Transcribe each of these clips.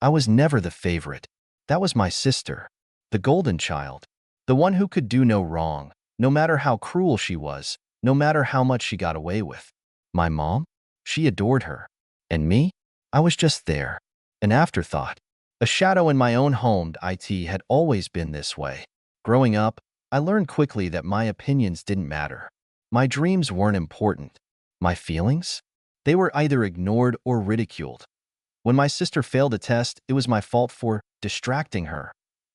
I was never the favorite. That was my sister, the golden child, the one who could do no wrong, no matter how cruel she was, no matter how much she got away with. My mom? She adored her. And me? I was just there, an afterthought, a shadow in my own home. It had always been this way. Growing up, I learned quickly that my opinions didn't matter. My dreams weren't important. My feelings? They were either ignored or ridiculed. When my sister failed a test, it was my fault for distracting her.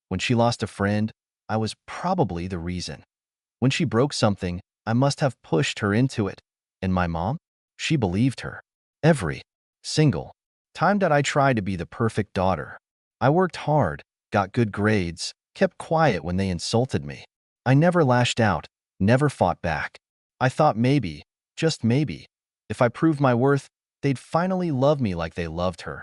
When she lost a friend, I was probably the reason. When she broke something, I must have pushed her into it. And my mom? She believed her. Every single time that I tried to be the perfect daughter. I worked hard, got good grades, kept quiet when they insulted me. I never lashed out, never fought back. I thought maybe, just maybe, if I proved my worth, they'd finally love me like they loved her.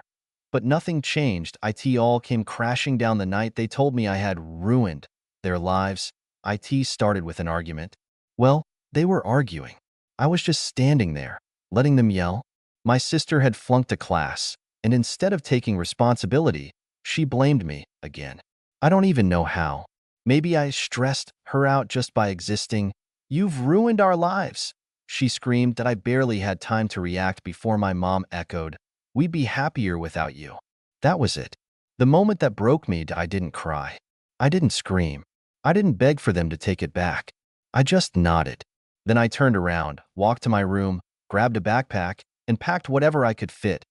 But nothing changed. It all came crashing down the night they told me I had ruined their lives. It started with an argument. Well, they were arguing. I was just standing there, letting them yell. My sister had flunked a class, and instead of taking responsibility, she blamed me again. I don't even know how. Maybe I stressed her out just by existing. "You've ruined our lives," she screamed that I barely had time to react before my mom echoed, "We'd be happier without you." That was it. The moment that broke me. I didn't cry. I didn't scream. I didn't beg for them to take it back. I just nodded. Then I turned around, walked to my room, grabbed a backpack, and packed whatever I could fit.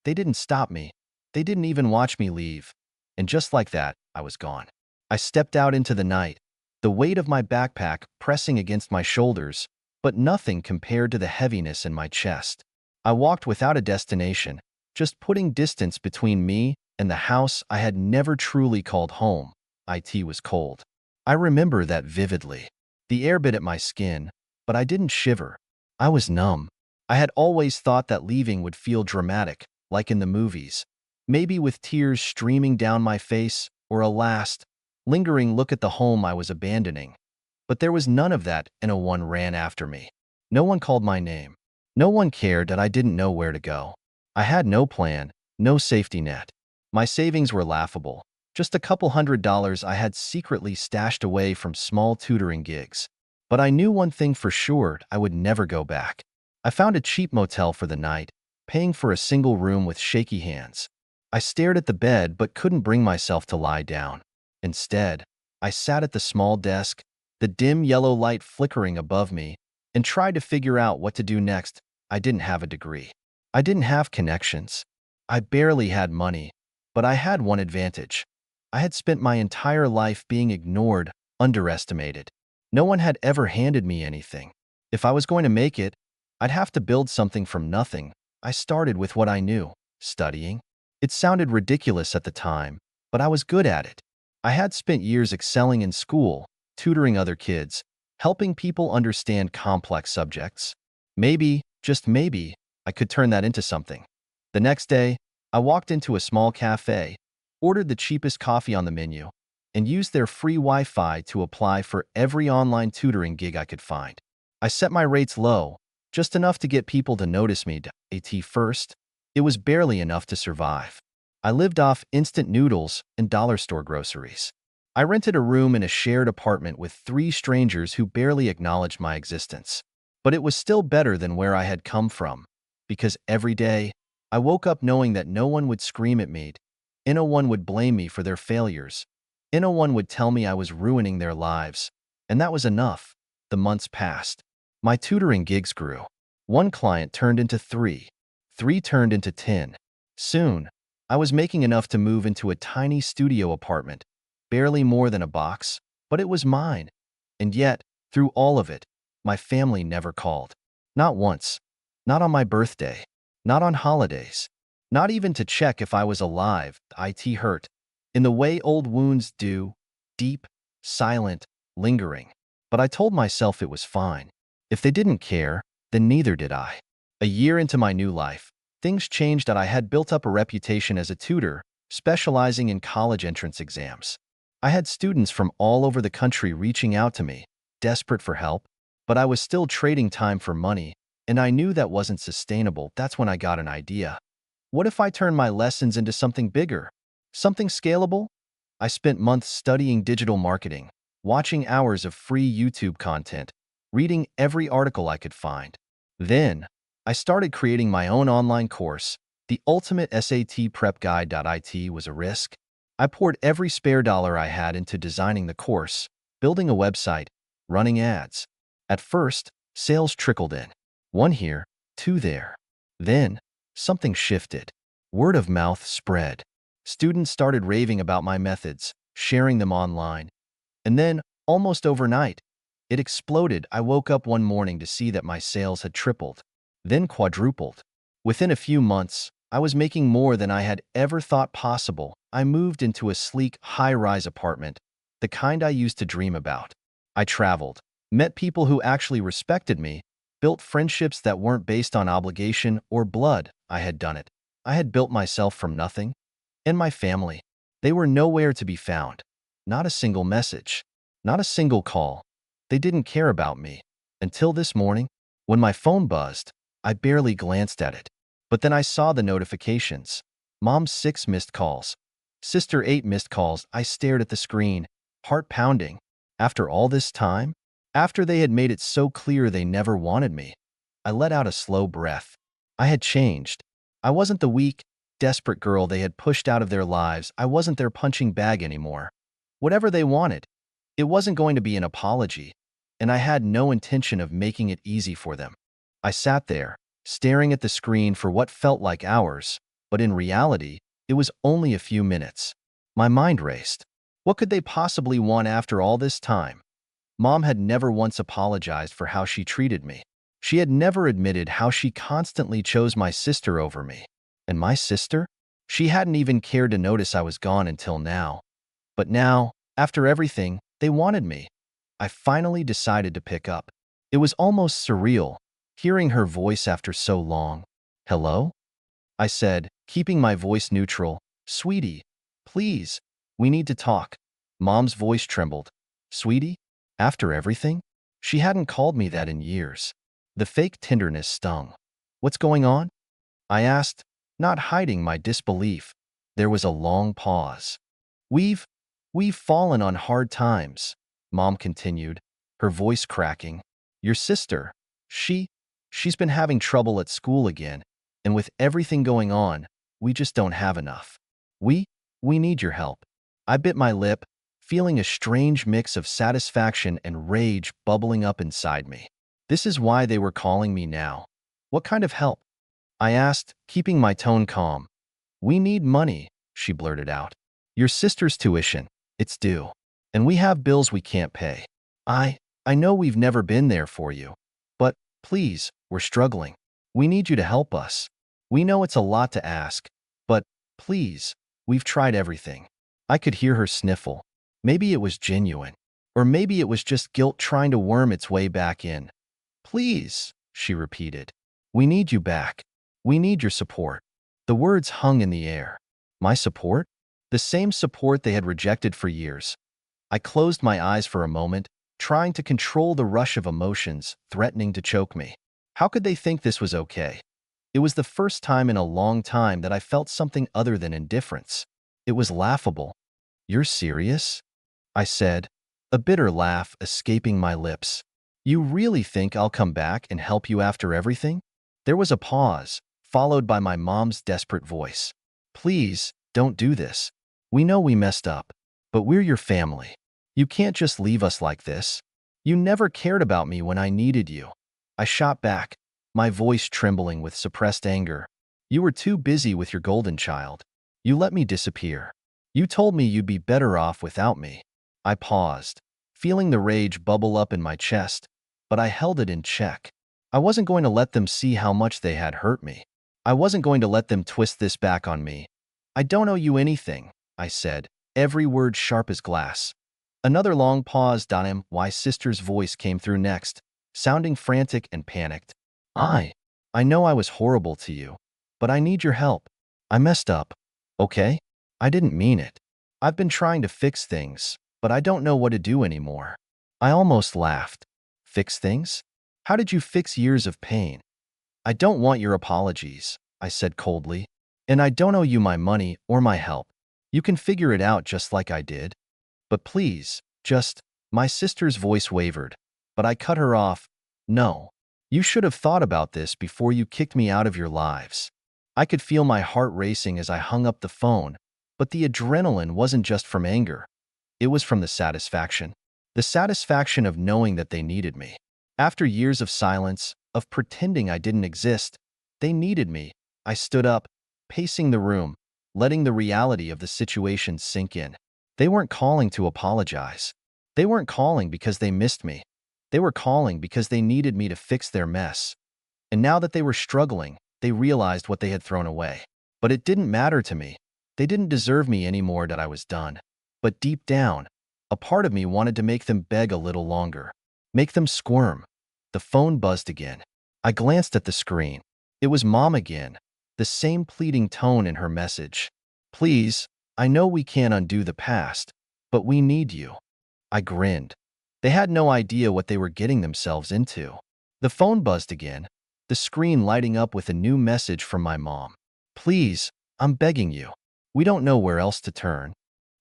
They didn't stop me. They didn't even watch me leave. And just like that, I was gone. I stepped out into the night, the weight of my backpack pressing against my shoulders, but nothing compared to the heaviness in my chest. I walked without a destination, just putting distance between me and the house I had never truly called home. It was cold. I remember that vividly. The air bit at my skin, but I didn't shiver. I was numb. I had always thought that leaving would feel dramatic, like in the movies, maybe with tears streaming down my face or a last, lingering look at the home I was abandoning. But there was none of that, and no one ran after me. No one called my name. No one cared that I didn't know where to go. I had no plan, no safety net. My savings were laughable, just a couple $100s I had secretly stashed away from small tutoring gigs. But I knew one thing for sure: I would never go back. I found a cheap motel for the night, paying for a single room with shaky hands. I stared at the bed but couldn't bring myself to lie down. Instead, I sat at the small desk, the dim yellow light flickering above me, and tried to figure out what to do next. I didn't have a degree. I didn't have connections. I barely had money, but I had one advantage. I had spent my entire life being ignored, underestimated. No one had ever handed me anything. If I was going to make it, I'd have to build something from nothing. I started with what I knew: studying. It sounded ridiculous at the time, but I was good at it. I had spent years excelling in school, tutoring other kids, helping people understand complex subjects. Maybe, just maybe, I could turn that into something. The next day, I walked into a small cafe, ordered the cheapest coffee on the menu, and used their free Wi-Fi to apply for every online tutoring gig I could find. I set my rates low, just enough to get people to notice me. At first, it was barely enough to survive. I lived off instant noodles and dollar store groceries. I rented a room in a shared apartment with 3 strangers who barely acknowledged my existence. But it was still better than where I had come from, because every day, I woke up knowing that no one would scream at me, and no one would blame me for their failures, and no one would tell me I was ruining their lives. And that was enough. The months passed. My tutoring gigs grew. 1 client turned into 3. 3 turned into 10. Soon, I was making enough to move into a tiny studio apartment, barely more than a box, but it was mine. And yet, through all of it, my family never called. Not once. Not on my birthday. Not on holidays. Not even to check if I was alive. It hurt, in the way old wounds do, deep, silent, lingering. But I told myself it was fine. If they didn't care, then neither did I. A year into my new life, things changed. That I had built up a reputation as a tutor, specializing in college entrance exams. I had students from all over the country reaching out to me, desperate for help, but I was still trading time for money, and I knew that wasn't sustainable. That's when I got an idea. What if I turned my lessons into something bigger? Something scalable? I spent months studying digital marketing, watching hours of free YouTube content, reading every article I could find. Then, I started creating my own online course. The ultimate SAT prep guide.it was a risk. I poured every spare dollar I had into designing the course, building a website, running ads. At first, sales trickled in. One here, two there. Then, something shifted. Word of mouth spread. Students started raving about my methods, sharing them online. And then, almost overnight, it exploded. I woke up one morning to see that my sales had tripled, then quadrupled. Within a few months, I was making more than I had ever thought possible. I moved into a sleek, high-rise apartment, the kind I used to dream about. I traveled, met people who actually respected me, built friendships that weren't based on obligation or blood. I had done it. I had built myself from nothing. And my family, they were nowhere to be found. Not a single message, not a single call. They didn't care about me. Until this morning, when my phone buzzed, I barely glanced at it. But then I saw the notifications. Mom's 6 missed calls. Sister 8 missed calls. I stared at the screen, heart pounding. After all this time? After they had made it so clear they never wanted me, I let out a slow breath. I had changed. I wasn't the weak, desperate girl they had pushed out of their lives. I wasn't their punching bag anymore. Whatever they wanted, it wasn't going to be an apology, and I had no intention of making it easy for them. I sat there, staring at the screen for what felt like hours, but in reality, it was only a few minutes. My mind raced. What could they possibly want after all this time? Mom had never once apologized for how she treated me. She had never admitted how she constantly chose my sister over me. And my sister? She hadn't even cared to notice I was gone until now. But now, after everything, they wanted me. I finally decided to pick up. It was almost surreal, hearing her voice after so long. "Hello?" I said, keeping my voice neutral. "Sweetie, please, we need to talk." Mom's voice trembled. "Sweetie? After everything?" She hadn't called me that in years. The fake tenderness stung. "What's going on?" I asked, not hiding my disbelief. There was a long pause. We've fallen on hard times," Mom continued, her voice cracking. "Your sister, she's been having trouble at school again, and with everything going on, we just don't have enough. We need your help." I bit my lip, feeling a strange mix of satisfaction and rage bubbling up inside me. This is why they were calling me now. What kind of help? I asked, keeping my tone calm. "We need money," she blurted out. "Your sister's tuition, it's due. And we have bills we can't pay. I know we've never been there for you. But, please, we're struggling. We need you to help us. We know it's a lot to ask, but, please, we've tried everything." I could hear her sniffle. Maybe it was genuine. Or maybe it was just guilt trying to worm its way back in. "Please," she repeated. "We need you back. We need your support." The words hung in the air. My support? The same support they had rejected for years. I closed my eyes for a moment, trying to control the rush of emotions threatening to choke me. How could they think this was okay? It was the first time in a long time that I felt something other than indifference. It was laughable. "You're serious?" I said, a bitter laugh escaping my lips. "You really think I'll come back and help you after everything?" There was a pause, followed by my mom's desperate voice. "Please, don't do this. We know we messed up, but we're your family. You can't just leave us like this. You never cared about me when I needed you." I shot back, my voice trembling with suppressed anger. "You were too busy with your golden child. You let me disappear. You told me you'd be better off without me." I paused, feeling the rage bubble up in my chest, but I held it in check. I wasn't going to let them see how much they had hurt me. I wasn't going to let them twist this back on me. "I don't owe you anything," I said, every word sharp as glass. Another long pause. My sister's voice came through next, sounding frantic and panicked. I know I was horrible to you, but I need your help. I messed up, okay? I didn't mean it. I've been trying to fix things, but I don't know what to do anymore." I almost laughed. "Fix things? How did you fix years of pain?" "I don't want your apologies," I said coldly. "And I don't owe you my money or my help. You can figure it out just like I did. But please, just, my sister's voice wavered, but I cut her off. No. You should have thought about this before you kicked me out of your lives. I could feel my heart racing as I hung up the phone, but the adrenaline wasn't just from anger. It was from the satisfaction. The satisfaction of knowing that they needed me. After years of silence, of pretending I didn't exist, they needed me. I stood up, pacing the room, letting the reality of the situation sink in. They weren't calling to apologize. They weren't calling because they missed me. They were calling because they needed me to fix their mess. And now that they were struggling, they realized what they had thrown away. But it didn't matter to me. They didn't deserve me anymore. That I was done. But deep down, a part of me wanted to make them beg a little longer. Make them squirm. The phone buzzed again. I glanced at the screen. It was Mom again, the same pleading tone in her message. Please, I know we can't undo the past, but we need you. I grinned. They had no idea what they were getting themselves into. The phone buzzed again, the screen lighting up with a new message from my mom. Please, I'm begging you. We don't know where else to turn.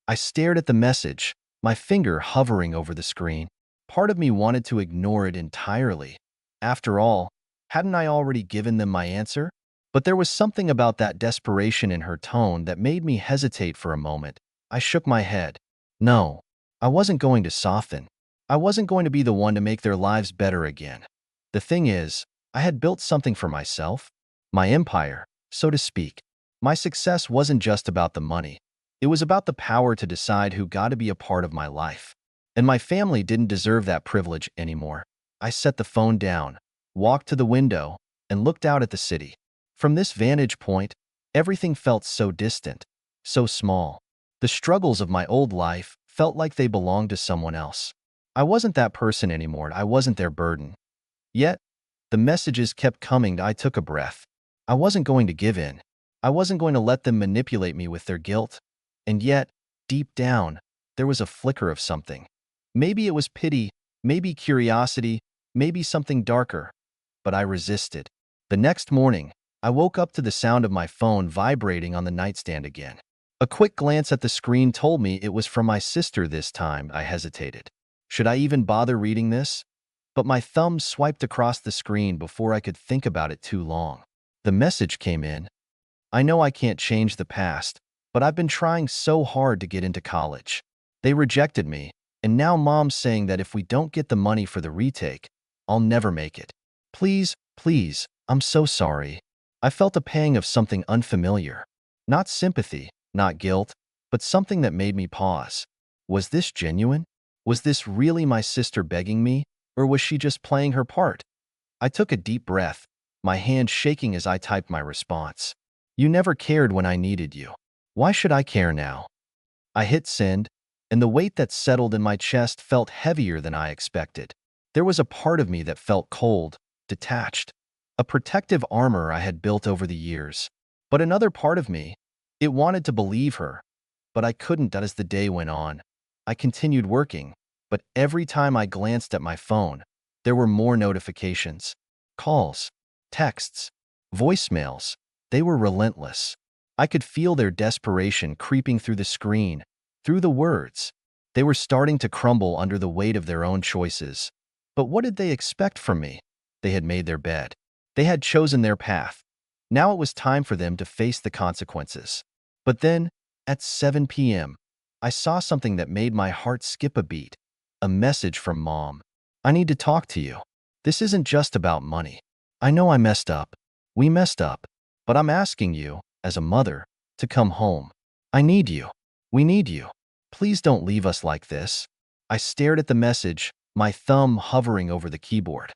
I stared at the message, my finger hovering over the screen. Part of me wanted to ignore it entirely. After all, hadn't I already given them my answer? But there was something about that desperation in her tone that made me hesitate for a moment. I shook my head. No, I wasn't going to soften. I wasn't going to be the one to make their lives better again. The thing is, I had built something for myself, my empire, so to speak. My success wasn't just about the money. It was about the power to decide who got to be a part of my life. And my family didn't deserve that privilege anymore. I set the phone down, walked to the window, and looked out at the city. From this vantage point, everything felt so distant, so small. The struggles of my old life felt like they belonged to someone else. I wasn't that person anymore. I wasn't their burden. Yet, the messages kept coming. I took a breath. I wasn't going to give in. I wasn't going to let them manipulate me with their guilt. And yet, deep down, there was a flicker of something. Maybe it was pity, maybe curiosity, maybe something darker. But I resisted. The next morning, I woke up to the sound of my phone vibrating on the nightstand again. A quick glance at the screen told me it was from my sister this time. I hesitated. Should I even bother reading this? But my thumb swiped across the screen before I could think about it too long. The message came in. I know I can't change the past, but I've been trying so hard to get into college. They rejected me, and now Mom's saying that if we don't get the money for the retake, I'll never make it. Please, please, I'm so sorry. I felt a pang of something unfamiliar. Not sympathy, not guilt, but something that made me pause. Was this genuine? Was this really my sister begging me, or was she just playing her part? I took a deep breath, my hand shaking as I typed my response. You never cared when I needed you. Why should I care now? I hit send, and the weight that settled in my chest felt heavier than I expected. There was a part of me that felt cold, detached, a protective armor I had built over the years. But another part of me, it wanted to believe her, but I couldn't. As the day went on, I continued working, but every time I glanced at my phone, there were more notifications, calls, texts, voicemails. They were relentless. I could feel their desperation creeping through the screen, through the words. They were starting to crumble under the weight of their own choices. But what did they expect from me? They had made their bed. They had chosen their path. Now it was time for them to face the consequences. But then, at 7 p.m., I saw something that made my heart skip a beat. A message from Mom. I need to talk to you. This isn't just about money. I know I messed up. We messed up. But I'm asking you, as a mother, to come home. I need you. We need you. Please don't leave us like this. I stared at the message, my thumb hovering over the keyboard.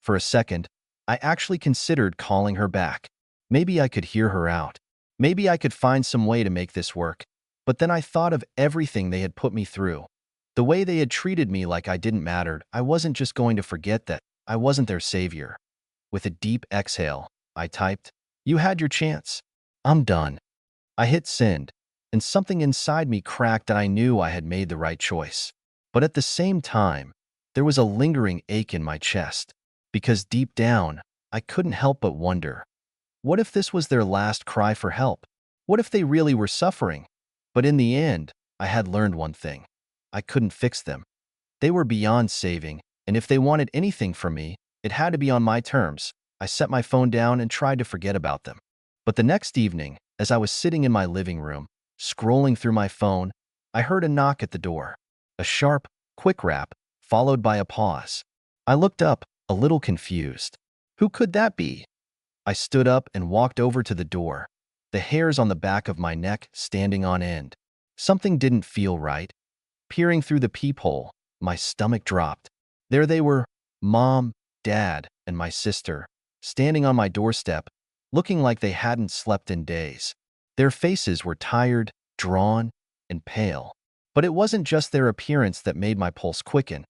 For a second, I actually considered calling her back. Maybe I could hear her out. Maybe I could find some way to make this work. But then I thought of everything they had put me through. The way they had treated me like I didn't matter. I wasn't just going to forget that. I wasn't their savior. With a deep exhale, I typed, "You had your chance. I'm done." I hit send, and something inside me cracked, and I knew I had made the right choice. But at the same time, there was a lingering ache in my chest, because deep down, I couldn't help but wonder, what if this was their last cry for help? What if they really were suffering? But in the end, I had learned one thing. I couldn't fix them. They were beyond saving, and if they wanted anything from me, it had to be on my terms. I set my phone down and tried to forget about them. But the next evening, as I was sitting in my living room, scrolling through my phone, I heard a knock at the door. A sharp, quick rap, followed by a pause. I looked up, a little confused. Who could that be? I stood up and walked over to the door, the hairs on the back of my neck standing on end. Something didn't feel right. Peering through the peephole, my stomach dropped. There they were, Mom, Dad, and my sister, standing on my doorstep, looking like they hadn't slept in days. Their faces were tired, drawn, and pale. But it wasn't just their appearance that made my pulse quicken.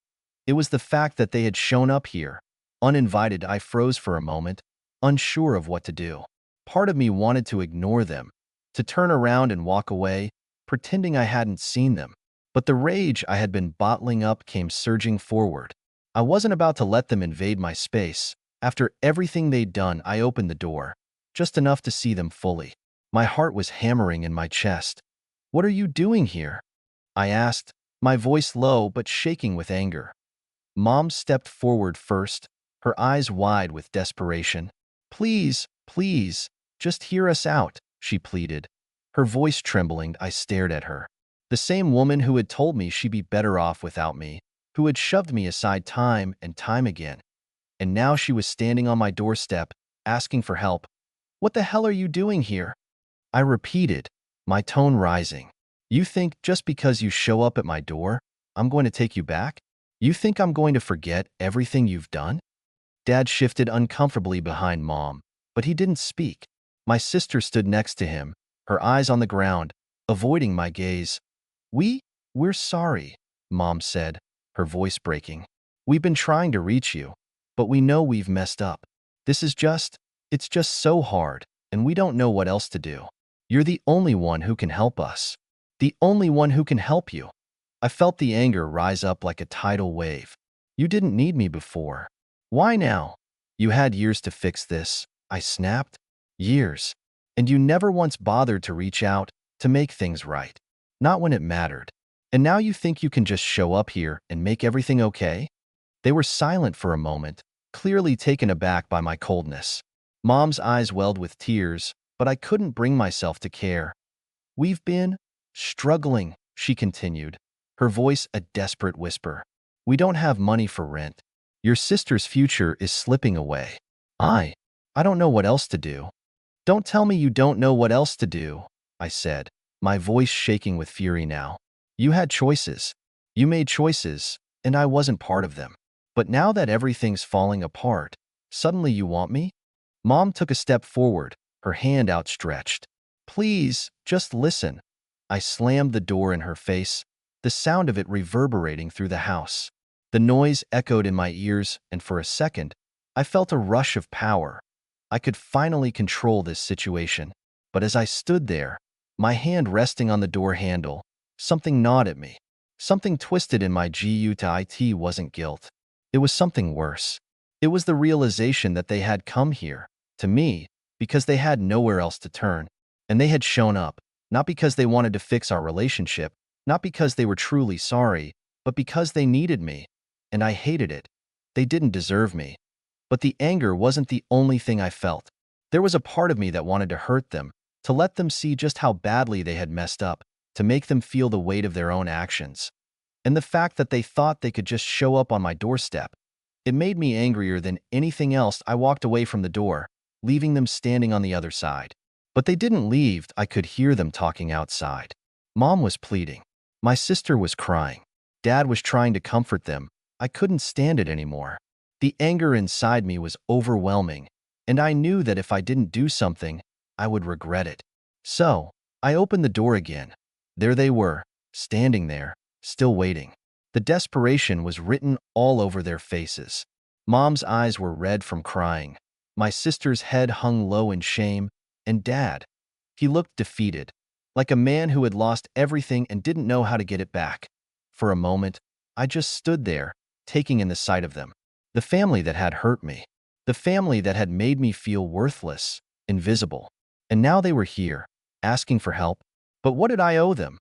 It was the fact that they had shown up here. Uninvited, I froze for a moment, unsure of what to do. Part of me wanted to ignore them, to turn around and walk away, pretending I hadn't seen them. But the rage I had been bottling up came surging forward. I wasn't about to let them invade my space. After everything they'd done, I opened the door, just enough to see them fully. My heart was hammering in my chest. "What are you doing here?" I asked, my voice low but shaking with anger. Mom stepped forward first, her eyes wide with desperation. "Please, please, just hear us out," she pleaded. Her voice trembling, I stared at her. The same woman who had told me she'd be better off without me, who had shoved me aside time and time again. And now she was standing on my doorstep, asking for help. "What the hell are you doing here?" I repeated, my tone rising. "You think just because you show up at my door, I'm going to take you back? You think I'm going to forget everything you've done?" Dad shifted uncomfortably behind Mom, but he didn't speak. My sister stood next to him, her eyes on the ground, avoiding my gaze. We're sorry," Mom said, her voice breaking. "We've been trying to reach you, but we know we've messed up. It's just so hard, and we don't know what else to do. You're the only one who can help us. The only one who can help you." I felt the anger rise up like a tidal wave. "You didn't need me before. Why now? You had years to fix this," I snapped. "Years. And you never once bothered to reach out, to make things right. Not when it mattered. And now you think you can just show up here and make everything okay?" They were silent for a moment, clearly taken aback by my coldness. Mom's eyes welled with tears, but I couldn't bring myself to care. "We've been struggling," she continued, her voice a desperate whisper. "We don't have money for rent. Your sister's future is slipping away. I don't know what else to do." "Don't tell me you don't know what else to do," I said, my voice shaking with fury now. "You had choices. You made choices, and I wasn't part of them. But now that everything's falling apart, suddenly you want me?" Mom took a step forward, her hand outstretched. "Please, just listen." I slammed the door in her face, the sound of it reverberating through the house. The noise echoed in my ears, and for a second, I felt a rush of power. I could finally control this situation. But as I stood there, my hand resting on the door handle, something gnawed at me. Something twisted in my gut wasn't guilt. It was something worse. It was the realization that they had come here, to me, because they had nowhere else to turn. And they had shown up, not because they wanted to fix our relationship, not because they were truly sorry, but because they needed me. And I hated it. They didn't deserve me. But the anger wasn't the only thing I felt. There was a part of me that wanted to hurt them, to let them see just how badly they had messed up, to make them feel the weight of their own actions. And the fact that they thought they could just show up on my doorstep, it made me angrier than anything else. I walked away from the door, leaving them standing on the other side. But they didn't leave. I could hear them talking outside. Mom was pleading. My sister was crying. Dad was trying to comfort them. I couldn't stand it anymore. The anger inside me was overwhelming, and I knew that if I didn't do something, I would regret it. So, I opened the door again. There they were, standing there, still waiting. The desperation was written all over their faces. Mom's eyes were red from crying. My sister's head hung low in shame, and Dad, he looked defeated, like a man who had lost everything and didn't know how to get it back. For a moment, I just stood there, taking in the sight of them. The family that had hurt me. The family that had made me feel worthless, invisible. And now they were here, asking for help. But what did I owe them?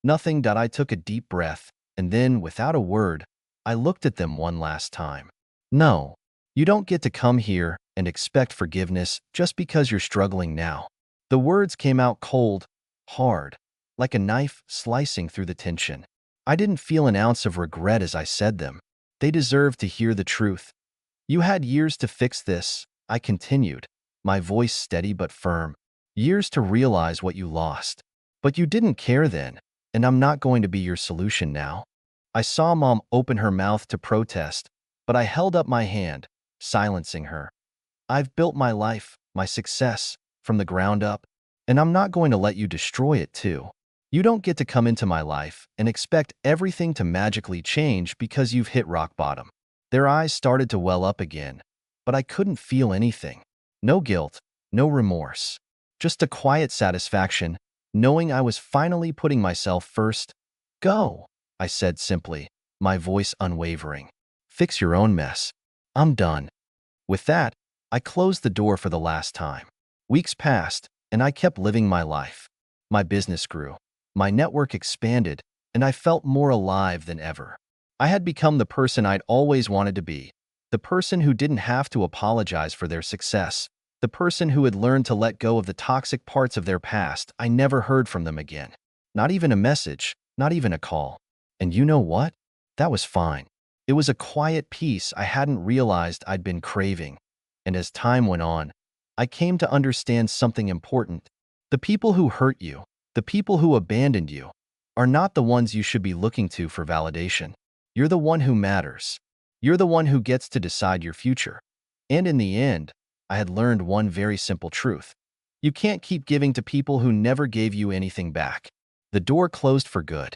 Nothing. I took a deep breath, and then, without a word, I looked at them one last time. No, you don't get to come here and expect forgiveness just because you're struggling now. The words came out cold, hard, like a knife slicing through the tension. I didn't feel an ounce of regret as I said them. They deserved to hear the truth. You had years to fix this, I continued, my voice steady but firm. Years to realize what you lost. But you didn't care then, and I'm not going to be your solution now. I saw Mom open her mouth to protest, but I held up my hand, silencing her. I've built my life, my success, from the ground up, and I'm not going to let you destroy it too. You don't get to come into my life and expect everything to magically change because you've hit rock bottom. Their eyes started to well up again, but I couldn't feel anything. No guilt, no remorse. Just a quiet satisfaction, knowing I was finally putting myself first. Go, I said simply, my voice unwavering. Fix your own mess. I'm done. With that, I closed the door for the last time. Weeks passed, and I kept living my life. My business grew. My network expanded, and I felt more alive than ever. I had become the person I'd always wanted to be, the person who didn't have to apologize for their success, the person who had learned to let go of the toxic parts of their past. I never heard from them again. Not even a message, not even a call. And you know what? That was fine. It was a quiet peace I hadn't realized I'd been craving. And as time went on, I came to understand something important. The people who hurt you, the people who abandoned you, are not the ones you should be looking to for validation. You're the one who matters. You're the one who gets to decide your future. And in the end, I had learned one very simple truth. You can't keep giving to people who never gave you anything back. The door closed for good.